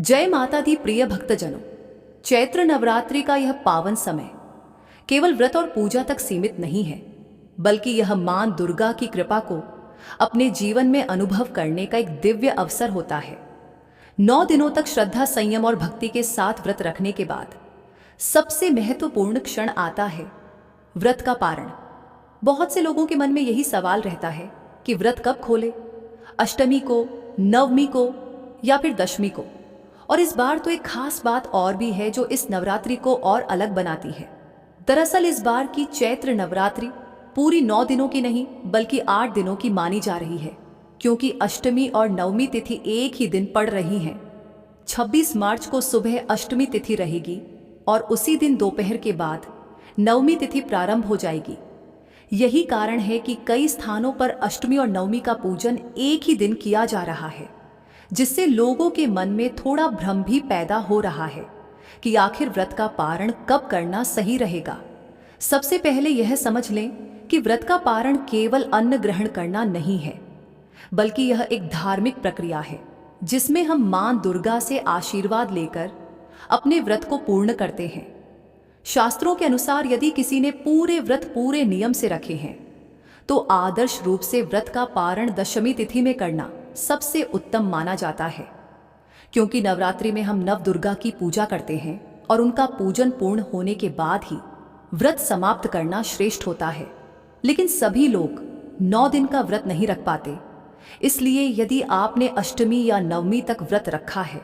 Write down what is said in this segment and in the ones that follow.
जय माता दी प्रिय भक्तजनों। चैत्र नवरात्रि का यह पावन समय केवल व्रत और पूजा तक सीमित नहीं है, बल्कि यह मां दुर्गा की कृपा को अपने जीवन में अनुभव करने का एक दिव्य अवसर होता है। 9 दिनों तक श्रद्धा, संयम और भक्ति के साथ व्रत रखने के बाद सबसे महत्वपूर्ण क्षण आता है व्रत का पारण। बहुत से लोगों के मन में यही सवाल रहता है कि व्रत कब खोले, अष्टमी को, नवमी को या फिर दशमी को। और इस बार तो एक खास बात और भी है जो इस नवरात्रि को और अलग बनाती है। दरअसल इस बार की चैत्र नवरात्रि पूरी 9 दिनों की नहीं बल्कि 8 दिनों की मानी जा रही है, क्योंकि अष्टमी और नवमी तिथि एक ही दिन पड़ रही हैं। 26 मार्च को सुबह अष्टमी तिथि रहेगी और उसी दिन दोपहर के बाद नवमी तिथि प्रारंभ हो जाएगी। यही कारण है कि कई स्थानों पर अष्टमी और नवमी का पूजन एक ही दिन किया जा रहा है, जिससे लोगों के मन में थोड़ा भ्रम भी पैदा हो रहा है कि आखिर व्रत का पारण कब करना सही रहेगा। सबसे पहले यह समझ लें कि व्रत का पारण केवल अन्न ग्रहण करना नहीं है, बल्कि यह एक धार्मिक प्रक्रिया है जिसमें हम मां दुर्गा से आशीर्वाद लेकर अपने व्रत को पूर्ण करते हैं। शास्त्रों के अनुसार यदि किसी ने पूरे व्रत पूरे नियम से रखे हैं तो आदर्श रूप से व्रत का पारण दशमी तिथि में करना सबसे उत्तम माना जाता है, क्योंकि नवरात्रि में हम नव दुर्गा की पूजा करते हैं और उनका पूजन पूर्ण होने के बाद ही व्रत समाप्त करना श्रेष्ठ होता है। लेकिन सभी लोग 9 दिन का व्रत नहीं रख पाते, इसलिए यदि आपने अष्टमी या नवमी तक व्रत रखा है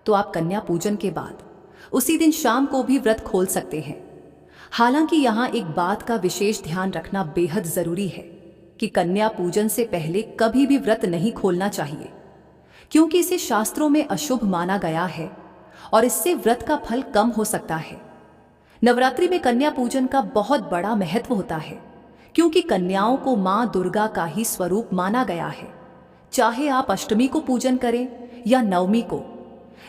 तो आप कन्या पूजन के बाद उसी दिन शाम को भी व्रत खोल सकते हैं। हालांकि यहाँ एक बात का विशेष ध्यान रखना बेहद जरूरी है कि कन्या पूजन से पहले कभी भी व्रत नहीं खोलना चाहिए, क्योंकि इसे शास्त्रों में अशुभ माना गया है और इससे व्रत का फल कम हो सकता है। नवरात्रि में कन्या पूजन का बहुत बड़ा महत्व होता है, क्योंकि कन्याओं को मां दुर्गा का ही स्वरूप माना गया है। चाहे आप अष्टमी को पूजन करें या नवमी को,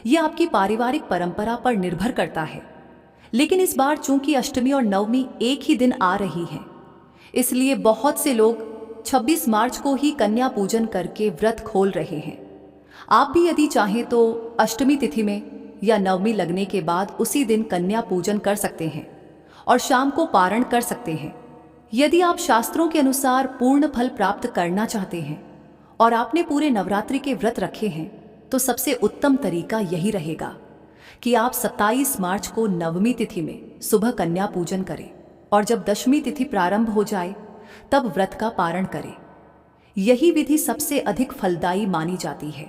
यह आपकी पारिवारिक परंपरा पर निर्भर करता है। लेकिन इस बार चूंकि अष्टमी और नवमी एक ही दिन आ रही है, इसलिए बहुत से लोग 26 मार्च को ही कन्या पूजन करके व्रत खोल रहे हैं। आप भी यदि चाहें तो अष्टमी तिथि में या नवमी लगने के बाद उसी दिन कन्या पूजन कर सकते हैं और शाम को पारण कर सकते हैं। यदि आप शास्त्रों के अनुसार पूर्ण फल प्राप्त करना चाहते हैं और आपने पूरे नवरात्रि के व्रत रखे हैं, तो सबसे उत्तम तरीका यही रहेगा कि आप 27 मार्च को नवमी तिथि में सुबह कन्या पूजन करें और जब दशमी तिथि प्रारंभ हो जाए तब व्रत का पारण करें। यही विधि सबसे अधिक फलदायी मानी जाती है।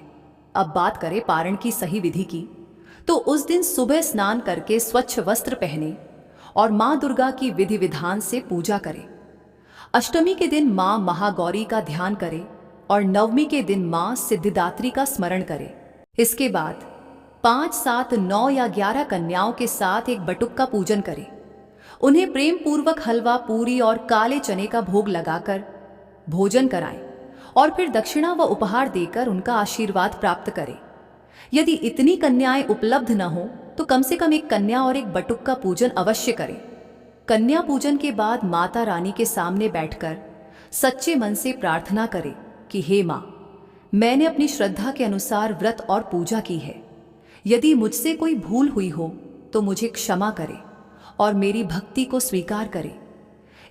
अब बात करें पारण की सही विधि की, तो उस दिन सुबह स्नान करके स्वच्छ वस्त्र पहने और मां दुर्गा की विधि विधान से पूजा करें। अष्टमी के दिन मां महागौरी का ध्यान करें और नवमी के दिन मां सिद्धिदात्री का स्मरण करें। इसके बाद 5, 7, 9 या 11 कन्याओं के साथ एक बटुक का पूजन करें। उन्हें प्रेम पूर्वक हलवा, पूरी और काले चने का भोग लगाकर भोजन कराएं और फिर दक्षिणा व उपहार देकर उनका आशीर्वाद प्राप्त करें। यदि इतनी कन्याएं उपलब्ध न हो तो कम से कम एक कन्या और एक बटुक का पूजन अवश्य करें। कन्या पूजन के बाद माता रानी के सामने बैठकर सच्चे मन से प्रार्थना करें कि हे मां, मैंने अपनी श्रद्धा के अनुसार व्रत और पूजा की है। यदि मुझसे कोई भूल हुई हो तो मुझे क्षमा करें और मेरी भक्ति को स्वीकार करें।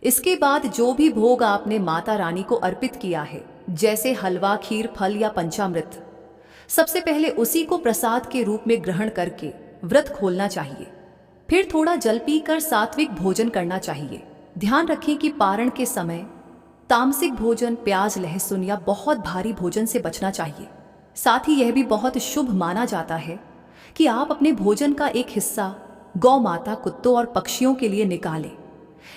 इसके बाद जो भी भोग आपने माता रानी को अर्पित किया है, जैसे हलवा, खीर, फल या पंचामृत, सबसे पहले उसी को प्रसाद के रूप में ग्रहण करके व्रत खोलना चाहिए। फिर थोड़ा जल पीकर सात्विक भोजन करना चाहिए। ध्यान रखें कि पारण के समय तामसिक भोजन, प्याज, लहसुन या बहुत भारी भोजन से बचना चाहिए। साथ ही यह भी बहुत शुभ माना जाता है कि आप अपने भोजन का एक हिस्सा गौ माता, कुत्तों और पक्षियों के लिए निकालें।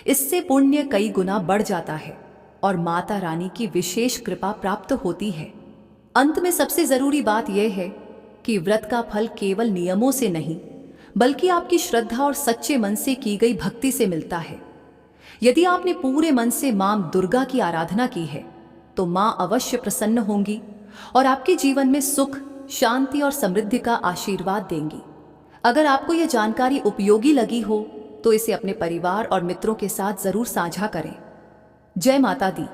इससे पुण्य कई गुना बढ़ जाता है और माता रानी की विशेष कृपा प्राप्त होती है। अंत में सबसे जरूरी बात यह है कि व्रत का फल केवल नियमों से नहीं बल्कि आपकी श्रद्धा और सच्चे मन से की गई भक्ति से मिलता है। यदि आपने पूरे मन से मां दुर्गा की आराधना की है तो मां अवश्य प्रसन्न होंगी और आपके जीवन में सुख, शांति और समृद्धि का आशीर्वाद देंगी। अगर आपको यह जानकारी उपयोगी लगी हो तो इसे अपने परिवार और मित्रों के साथ जरूर साझा करें। जय माता दी।